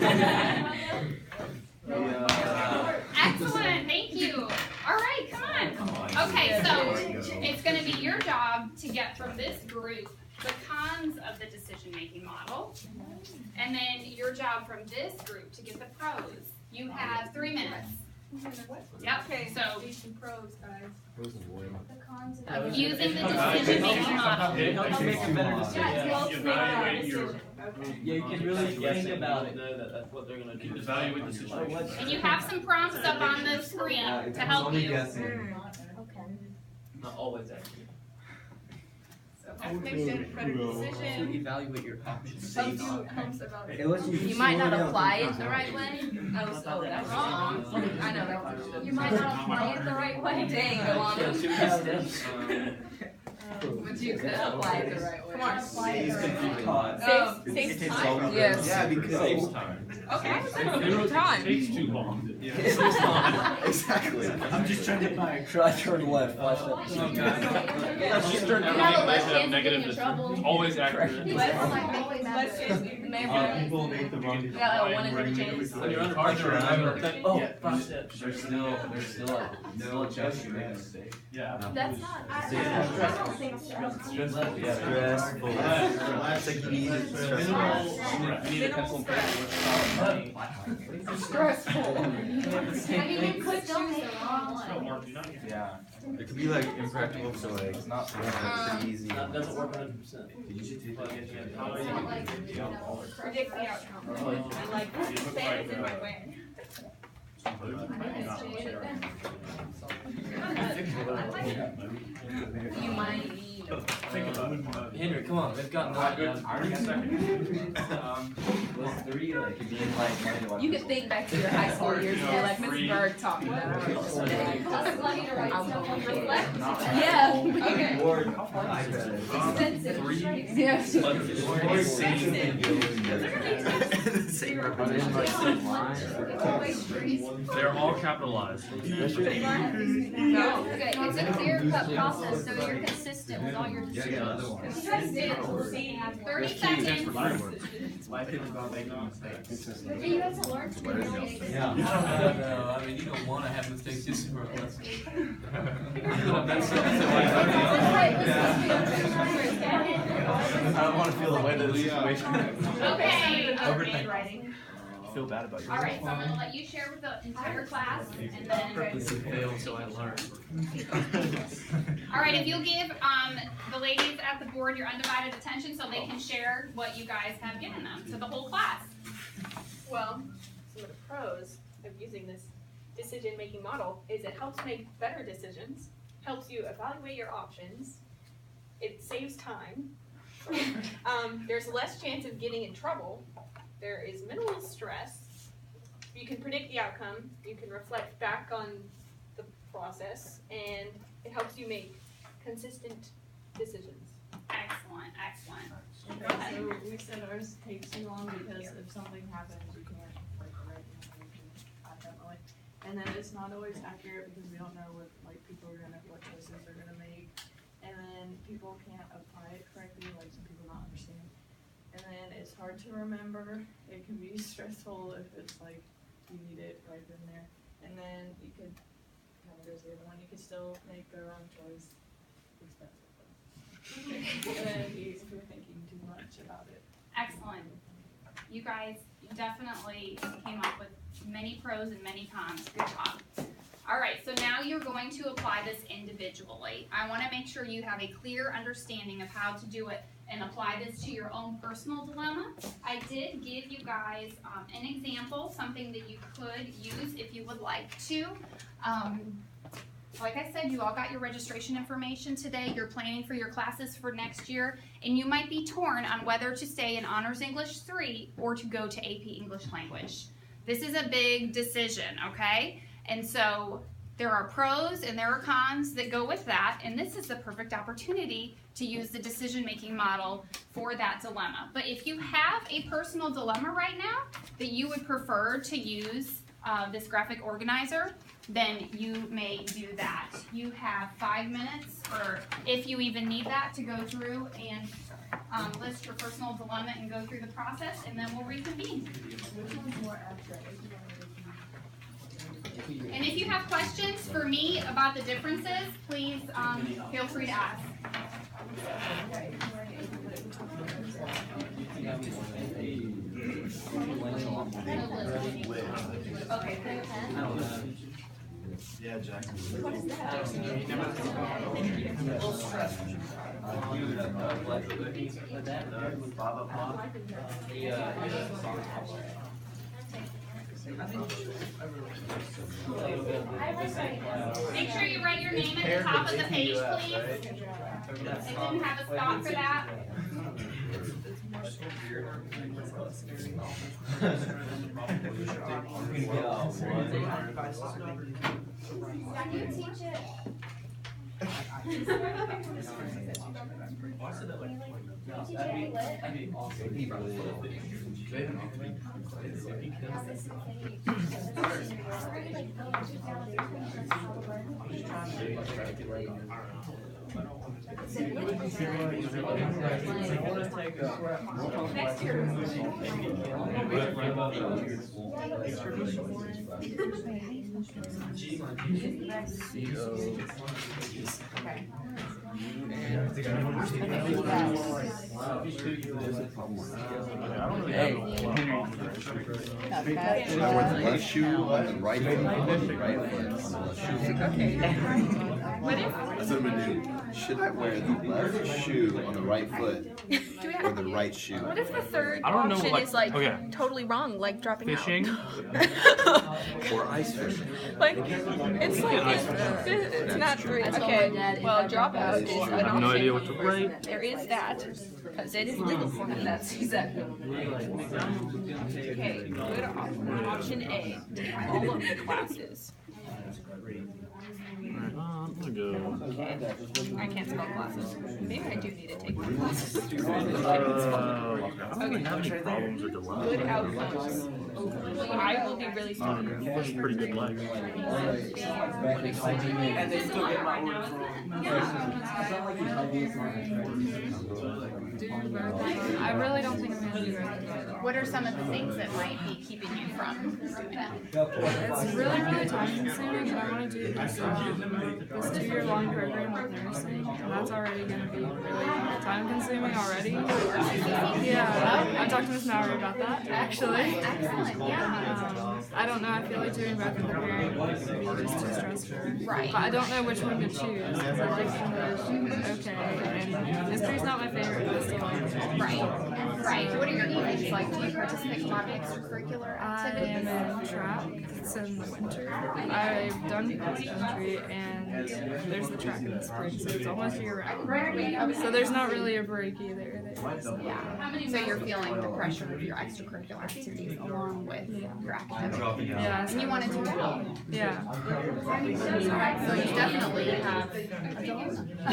Excellent, thank you. All right, come on. Okay, so it's going to be your job to get from this group the cons of the decision-making model, and then your job from this group to get the pros. You have 3 minutes. Yep. Okay, so these some pros, guys. The cons of using the decision-making model. It helps you make a better decision. Yeah, you can really think about it. Know that that's what they're gonna do. Evaluate the situation. And you have some prompts up on the screen to help you. Okay. Not always accurate. Makes you a better So decision. evaluate your options. Helps evaluate. You might not apply it the right way. That's wrong. I know that. You might not apply it the right way. Dang, Alana. But you could apply it the right way. Come on. Apply it the right way. Saves time? Yes. Yeah, because Saves time. Okay. It takes too long. Exactly. I'm just trying to find. Try turn left. Watch that. Let's just turn You have a less everything chance of negative getting in trouble. always accurate. Let's just People make the wrong decision. Yeah, 1 in 50 chance. When you're under pressure, remember, oh, 5 steps. There's still a chance you make a mistake. Yeah. That's not, I don't think stressful. Stressful. Yeah, stressful. It's like you need it. You need a pencil and paper. stressful. I mean, you could still make the wrong one. Yeah. It could be like impractical, so like it's not pretty easy. That doesn't work 100%. Predict the outcome. And say it the right way. You might need. Henry, come on, we've gotten that down. Was 3 like could be in like You could think back to your high school years ago, like Miss Berg taught me that. I was lucky to write stuff on reflect. Yeah. Okay. Expensive. Yes. They're all capitalized. No. Okay, it's a clear-cut process, so you're consistent with all your decisions. 30 seconds. Life is about making mistakes. Okay, you have to learn to communicate. Yeah. No, I mean, you don't want to have mistakes just for a lesson. I don't want to feel the weight of the situation. Okay. Overthink. Feel bad about yourself. All right, so I'm gonna let you share with the entire class, and then. Purposely failed, so I learned. All right, if you'll give the ladies at the board your undivided attention so they can share what you guys have given them to the whole class. Well, some of the pros of using this decision-making model is it helps make better decisions, helps you evaluate your options, it saves time, there's less chance of getting in trouble, there is minimal stress, you can predict the outcome, you can reflect back on the process, and it helps you make consistent decisions. Excellent, excellent. So we said ours takes too long because if something happens, you can't like write anything definitely. And then it's not always accurate because we don't know what what choices they're gonna make. And then people can't apply it correctly, like some people not understand. And then it's hard to remember. It can be stressful if it's like you need it right in there. And then you could kind of goes the other one. You could still make the wrong choice. Expensive. And then if you're thinking too much about it. Excellent. You guys definitely came up with many pros and many cons. Good job. All right, so now you're going to apply this individually. I want to make sure you have a clear understanding of how to do it and apply this to your own personal dilemma. I did give you guys an example, something that you could use if you would like to. Like I said, you all got your registration information today. You're planning for your classes for next year, and you might be torn on whether to stay in Honors English 3 or to go to AP English Language. This is a big decision, okay? And so there are pros and there are cons that go with that, and this is the perfect opportunity to use the decision-making model for that dilemma. But if you have a personal dilemma right now that you would prefer to use this graphic organizer, then you may do that. You have 5 minutes, or if you even need that, to go through and list your personal dilemma and go through the process, and then we'll reconvene. And if you have questions for me about the differences, please feel free to ask. Yeah, Jack. What is that? Make sure you write your name at the top of the page, please. I didn't have a spot for that. Can you teach it? With the left shoe on the right foot, on the right foot, on the left shoe. Should I wear the left shoe on the right foot or the right shoe? What if the third I don't know, option like- is like okay. totally wrong, like dropping Fishing? Or ice fishing? Like it's like it's not three. Okay, well dropout is an I have no option. idea what to write. There is that because it is legal for them. That's exactly. Okay, good option A. Take all of the classes. I'm gonna go. Okay, I can't spell classes. Maybe I do need to take more classes. I don't really have any problems or dilemmas. Good outcomes. I will be really strong. That's a pretty good life. And they still get my I really don't think I'm gonna do that. What are some of the things that might be keeping you from doing it? It's really, really time consuming, but I want to do this 2-year-long program with nursing, and that's already going to be really time consuming already. Yeah, I talked to Ms. Mowry about that, actually. Excellent, yeah. I don't know, I feel like doing both of the pairing would be just too stressful. Right. But I don't know which one to choose, because I like English, okay, and history's not my favorite, but I still like it. Right, right. What are your evenings like? Do you participate in a lot of extracurricular I activities? am in track. It's in the winter. I've done cross country, and there's the track in the spring, so it's almost year round. So there's not really a break either. Yeah. So you're feeling the pressure of your extracurricular activities along with your academic. Yeah. And you want to do well. Yeah. Alright, so you definitely have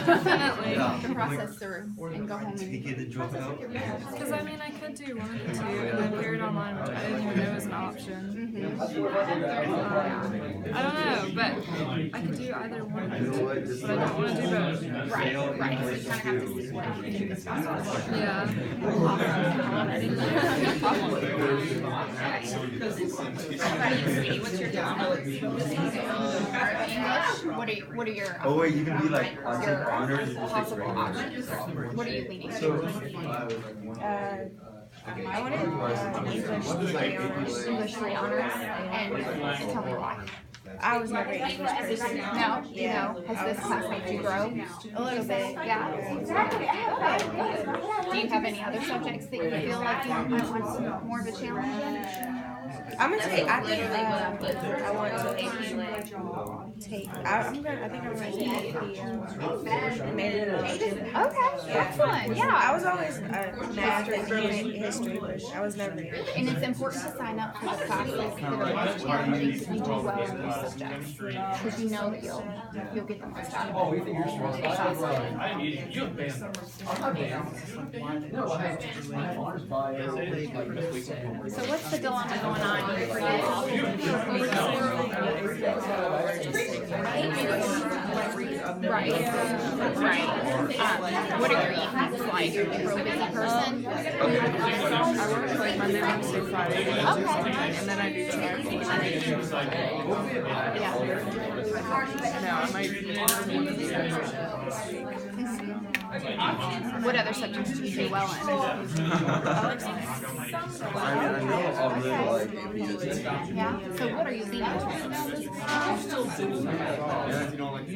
Definitely. to process through and go home and process with your parents. Because I mean, I could do one of the two, and then period online, which I didn't even know was an option. I don't know, but I could do either one, but I don't want to do both. Right, right. So you kind of have to see what you can discuss. Yeah. How about you, sweetie? What's your dilemma? English? What are your Oh wait, you can be like your honors. possible options? What are you leaning to? I wanted English 3 honors, and tell me why. I was never an English person. No? Yeah. No? Has this class made you grow? A little bit. Yeah? Do you have any other subjects that you feel like you might want some more of a challenge in? I'm gonna take. I think I want to take. I think I'm gonna take AP. Management. Okay, excellent. Yeah. I was always math and history, but I was never. And it's important to sign up for the classes that are most challenging so you do well in those subjects. Because you know that you'll get the most out of it. Oh, you think you're strong? So what's the dilemma going on here for you? Right. What are your evenings like? Are you a real busy person? I work like Monday, Wednesday, Friday. Okay. And then I do Tuesday. No, I might be one of the What other subjects do you do well in? I know I'll really like AP. Yeah? So what are you leaning towards? Yeah, you don't like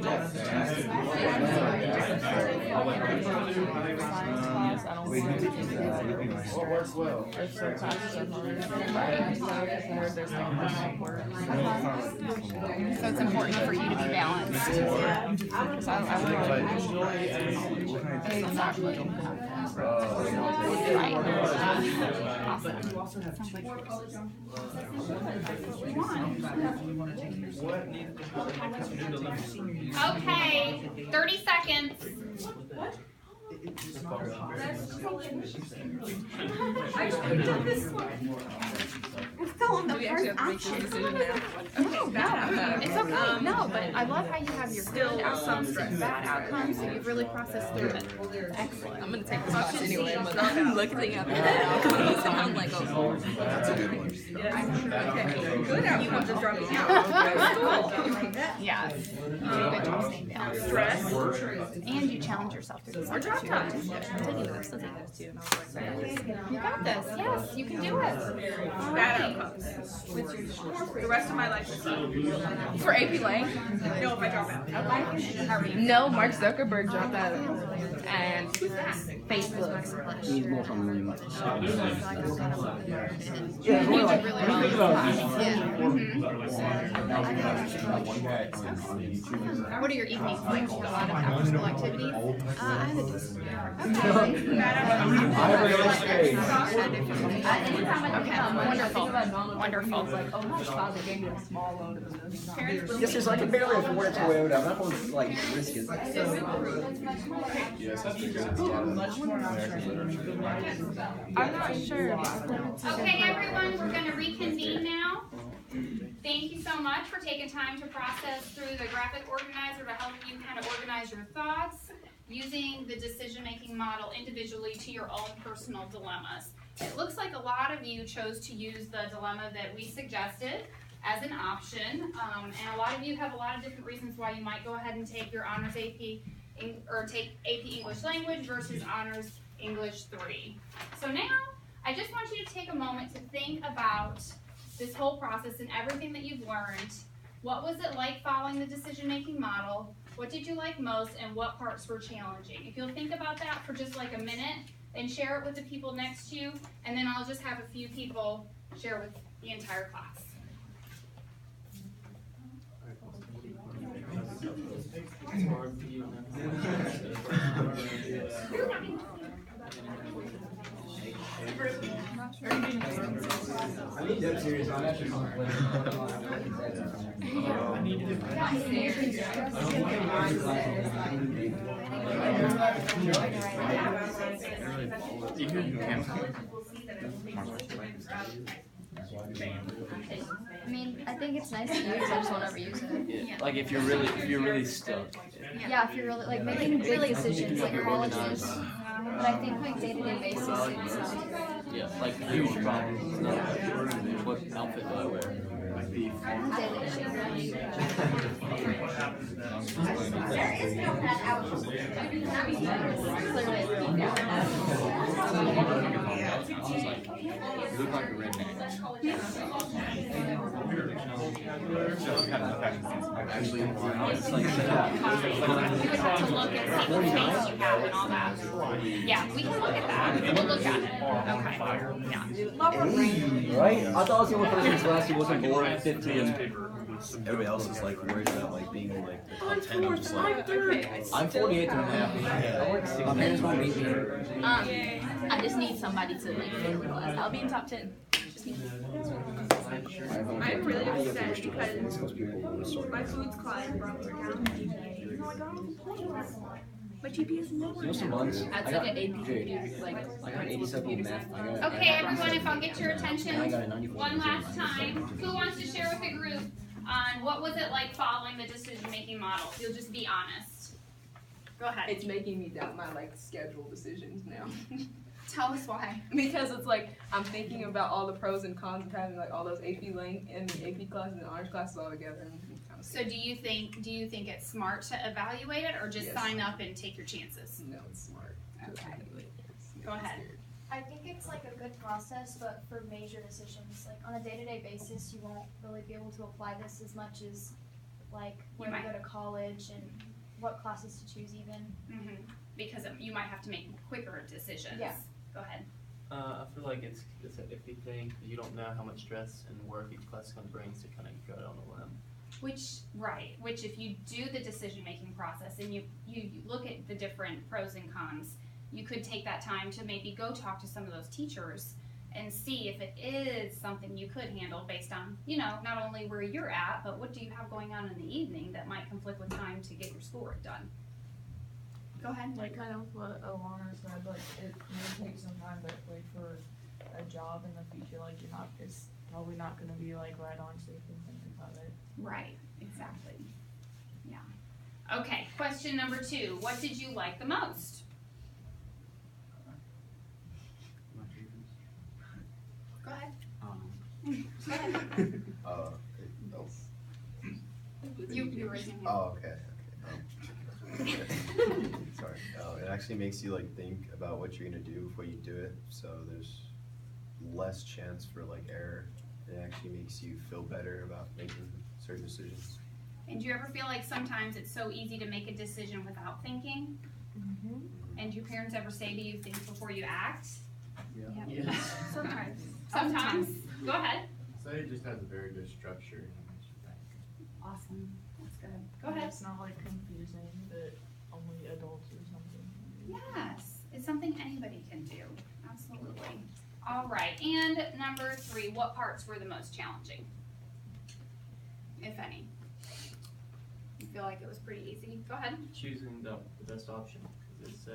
What works well? If some classes are hard, or there's no personal work. So it's important for you to be balanced. Because I enjoy Exactly. Right. Awesome. Sounds like okay, 30 seconds. I just picked up this one. I'm still on the first option. No, it's okay. No, but I love how you have your good outcomes and bad outcomes, and you've really processed through it. Excellent. I'm gonna take this class anyway, but I'm looking at the outcomes and I'm like, oh, that's a good one. Good outcomes of dropping out. Yes. You do a good job staying balanced. Stress. And you challenge yourself through this. Or drop time. I'm still taking those too. And I was like, You got this. Yes, you can do it. Bad outcomes. The rest of my life is up. for AP Lang? No, if I drop out. No, Mark Zuckerberg dropped out. And Facebook. Needs more from me. You do really well. What are your evenings like? A lot of after school activities? I have a discipline. Wonderful. Wonderful. Oh my God, they gave me a small loan to the movie. Yes, there's like a barely afford it to Toyota. I'm not going to like risk it. I'm not sure. Okay, everyone, we're gonna reconvene now. Thank you so much for taking time to process through the graphic organizer to help you kind of organize your thoughts using the decision-making model individually to your own personal dilemmas. It looks like a lot of you chose to use the dilemma that we suggested as an option, and a lot of you have a lot of different reasons why you might go ahead and take your Honors AP or take AP English Language versus Honors English 3. So now, I just want you to take a moment to think about this whole process and everything that you've learned. What was it like following the decision-making model? What did you like most, and what parts were challenging? If you'll think about that for just like a minute, and share it with the people next to you, and then I'll just have a few people share with the entire class. I need that series on that. I mean, I think it's nice to use, I just won't ever use it. Yeah, like if you're really stuck. Yeah, if you're really, like, making big decisions like colleges, but I think like day-to-day basis, it's not. Yeah, like huge problems. It's not what outfit do I wear? Like the Daily issue. You look like a redneck. Actually, You would have to look and see what space you have and all that. Yeah, we can look at that. We'll look at it. Okay. Yeah. Right? I thought I was the only person in class who wasn't bored 15. everybody else is like worried about like being in like the top 10. I'm just like, I'm 48 and a half. My parents won't beat me. I just need somebody to like fill the class. I'll be in top 10. Just need I'm really upset because my foods class brought me down. My GPA is lower. You know some months? I took an AP computer, like I got an 87 in math. Okay, everyone, if I'll get your attention one last time. Who wants to share with the group on what was it like following the decision-making model? You'll just be honest. Go ahead. It's making me doubt my like schedule decisions now. Tell us why. Because it's like I'm thinking about all the pros and cons of having like all those AP length and the AP classes and honors classes all together. And So do you think it's smart to evaluate it or just Yes. sign up and take your chances? No, it's smart. Okay. Go ahead. I think it's like a good process, but for major decisions, like on a day-to-day basis, you won't really be able to apply this as much as like where to go to college and what classes to choose even. Mm-hmm. Because you might have to make quicker decisions. Yeah. Go ahead. I feel like it's an iffy thing, 'cause you don't know how much stress and work each class is gonna bring, so kind of go on a limb. Which if you do the decision-making process and you look at the different pros and cons, you could take that time to maybe go talk to some of those teachers and see if it is something you could handle based on, not only where you're at, but what do you have going on in the evening that might conflict with time to get your schoolwork done. Go ahead. Like kind of what Alana said, like it may take some time to wait for a job in the future. Like it's probably not going to be like right on so you can think about it. Right, exactly. Yeah. Okay, question number 2. What did you like the most? Go ahead. Go ahead. You were raising your hand. Oh, okay. Sorry. It actually makes you like think about what you're gonna do before you do it, so there's less chance for like error. It actually makes you feel better about making certain decisions. And do you ever feel like sometimes it's so easy to make a decision without thinking? Mm-hmm. And do your parents ever say to you, think before you act? Yeah. Yes. Sometimes. Sometimes. Go ahead. So it just has a very good structure and it makes you think. Awesome. That's good. Go ahead. It's not like confusing that only adults or something. Yes, it's something anybody can do. Absolutely. All right, and number 3, what parts were the most challenging, if any? You feel like it was pretty easy? Go ahead. Choosing the best option, because it's so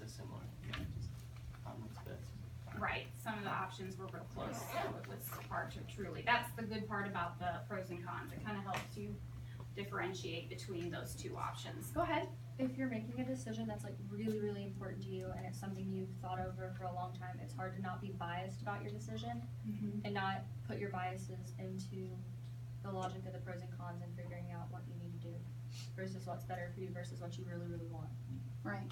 similar. Just find what's best. Right, some of the options were real close, so it was hard to truly. That's the good part about the pros and cons. It kind of helps you differentiate between those 2 options. Go ahead. If you're making a decision that's like really, really important to you and it's something you've thought over for a long time, it's hard to not be biased about your decision and not put your biases into the logic of the pros and cons and figuring out what you need to do versus what's better for you versus what you really, really want. Right.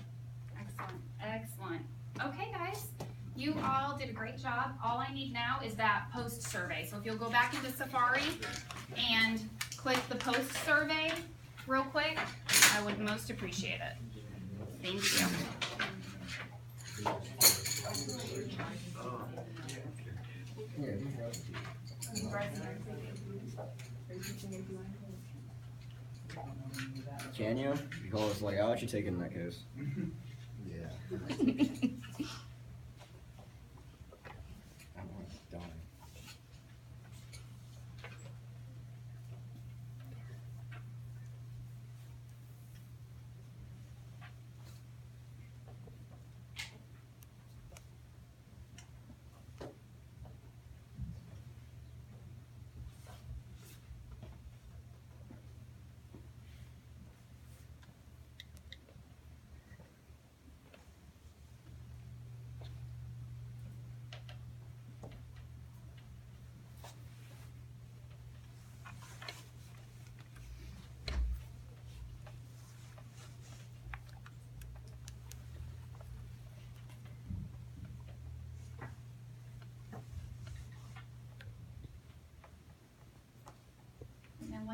Excellent. Excellent. Okay, guys. You all did a great job. All I need now is that post survey. So if you'll go back into Safari and click the post survey real quick, I would most appreciate it. Thank you. Can you? Because like I'll let you take it in that case. Yeah.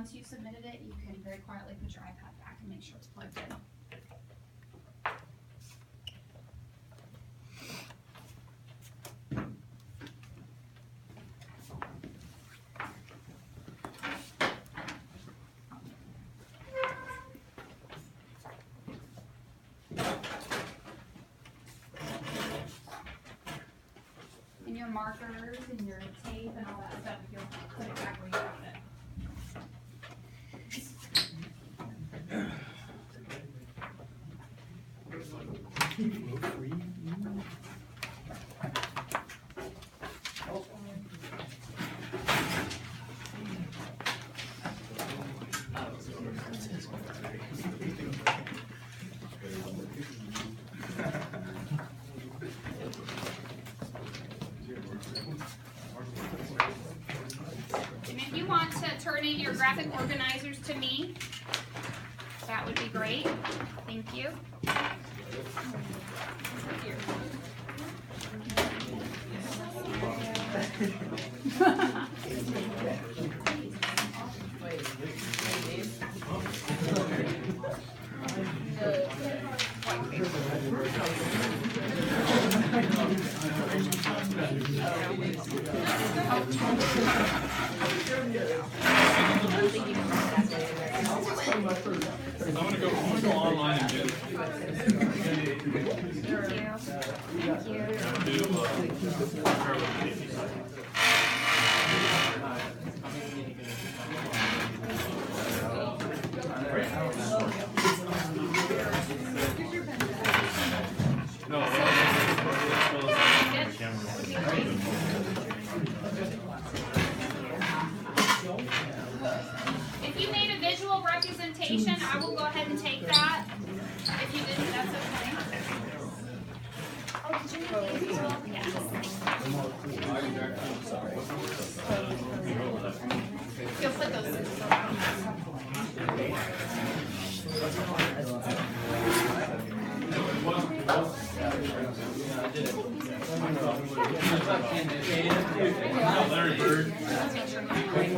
once you've submitted it, you can very quietly put your iPad back and make sure it's plugged in. And your markers and your tape and all that stuff, you'll put it back where you got it. And if you want to turn in your graphic organizers to me, that would be great. Thank you. I'm gonna go online and get it. Thank you. If you made a visual representation, I will go ahead and take that. If you didn't, that's okay. Oh, did you need a visual? Yes. You'll put those scissors around. Larry Bird. Okay,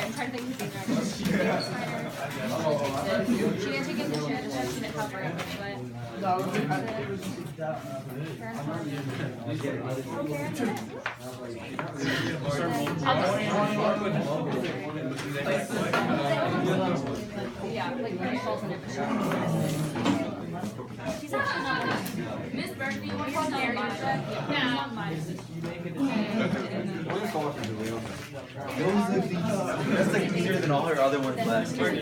I'm trying to think of these right. She didn't take a picture, I just have to cover it, yeah, like when it falls under the she's actually not Miss Berg, do you want to call Mary? That's like easier than all her other ones last year.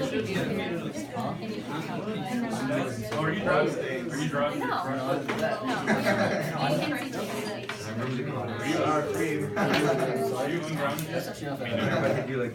Oh, are you driving? Are you driving? No. Are you ungrounded? I could do like